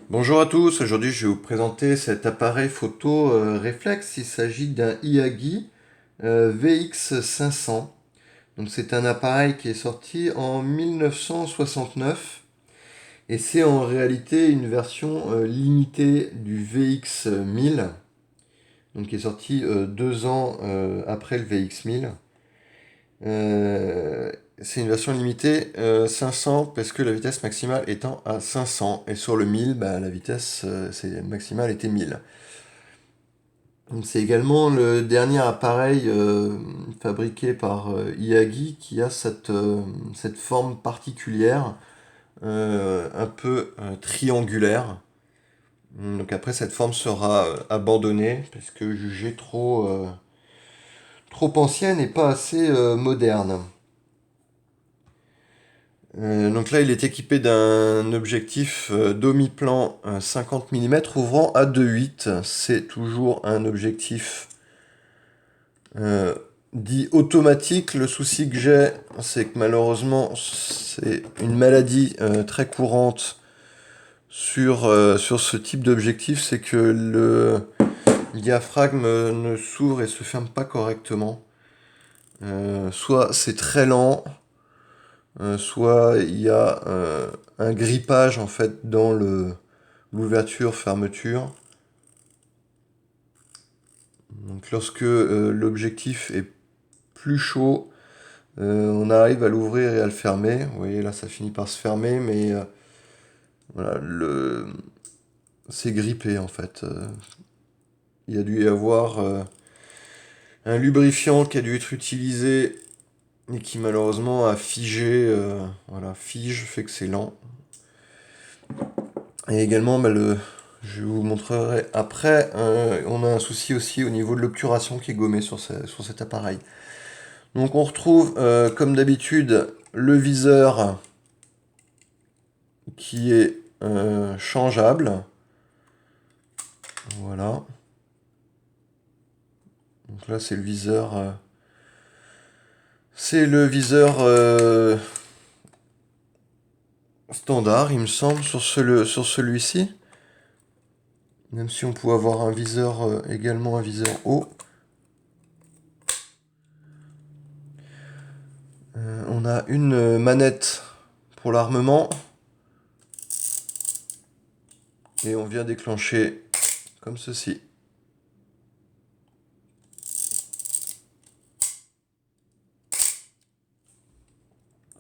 Bonjour à tous, aujourd'hui je vais vous présenter cet appareil photo réflexe. Il s'agit d'un Yagi VX500. Donc c'est un appareil qui est sorti en 1969 et c'est en réalité une version limitée du VX1000, donc qui est sorti 2 ans après le VX1000. Euh, c'est une version limitée 500 parce que la vitesse maximale étant à 500 et sur le 1000, bah, la vitesse maximale était 1000. Donc, c'est également le dernier appareil fabriqué par Yagi qui a cette forme particulière, un peu triangulaire. Donc après cette forme sera abandonnée parce que jugée trop ancienne et pas assez moderne. Donc là, il est équipé d'un objectif demi-plan 50 mm ouvrant à 2.8. C'est toujours un objectif euh, dit automatique. Le souci que j'ai, c'est que malheureusement, c'est une maladie très courante sur ce type d'objectif, c'est que le diaphragme ne s'ouvre et se ferme pas correctement. Soit c'est très lent, soit il y a un grippage en fait dans l'ouverture-fermeture. Donc lorsque l'objectif est plus chaud, on arrive à l'ouvrir et à le fermer. Vous voyez là ça finit par se fermer, mais voilà, c'est grippé en fait. Il y a dû y avoir un lubrifiant qui a dû être utilisé et qui malheureusement a figé. Voilà, fige fait que c'est lent. Et également, bah, je vous montrerai après, on a un souci aussi au niveau de l'obturation qui est gommée sur cet appareil. Donc on retrouve, comme d'habitude, le viseur qui est changeable. Voilà. Donc là, c'est le viseur standard, il me semble, sur celui-ci. Même si on pouvait avoir un viseur, également un viseur haut. On a une manette pour l'armement. Et on vient déclencher comme ceci.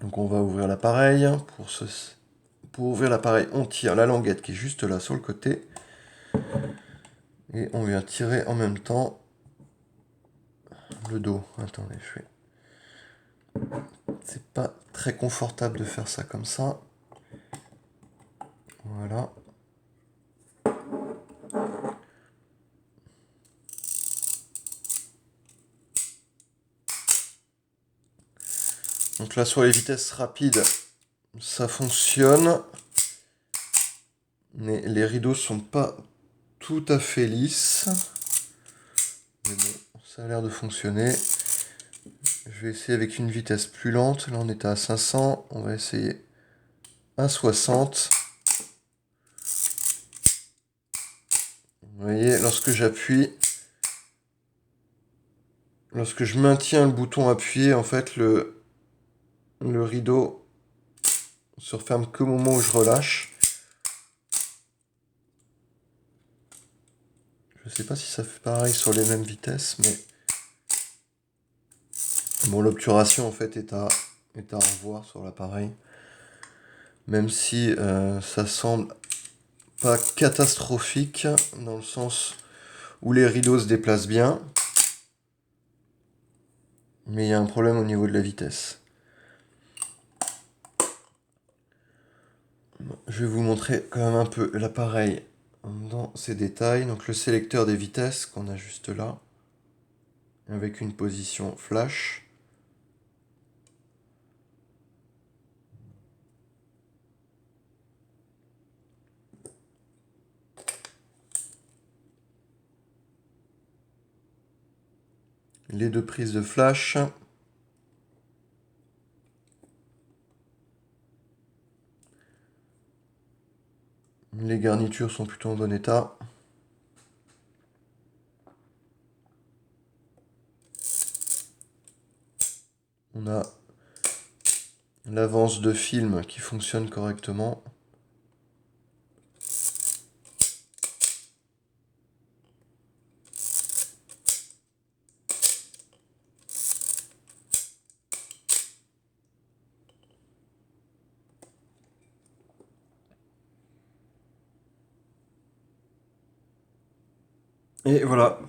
Donc on va ouvrir l'appareil. Pour ouvrir l'appareil, on tire la languette qui est juste là sur le côté. Et on vient tirer en même temps le dos. Attendez, je fais. C'est pas très confortable de faire ça comme ça. Voilà. Donc là sur les vitesses rapides, ça fonctionne. Mais les rideaux sont pas tout à fait lisses. Mais bon, ça a l'air de fonctionner. Je vais essayer avec une vitesse plus lente. Là on est à 500. On va essayer à 60. Vous voyez, lorsque je maintiens le bouton appuyé, en fait, le rideau se referme qu'au moment où je relâche. Je sais pas si ça fait pareil sur les mêmes vitesses, mais bon, l'obturation en fait est à revoir sur l'appareil. Même si ça semble pas catastrophique dans le sens où les rideaux se déplacent bien, mais il y a un problème au niveau de la vitesse. Bon, je vais vous montrer quand même un peu l'appareil dans ses détails. Donc le sélecteur des vitesses qu'on a juste là, avec une position flash. Les deux prises de flash. les garnitures sont plutôt en bon état. On a l'avance de film qui fonctionne correctement. Et voilà.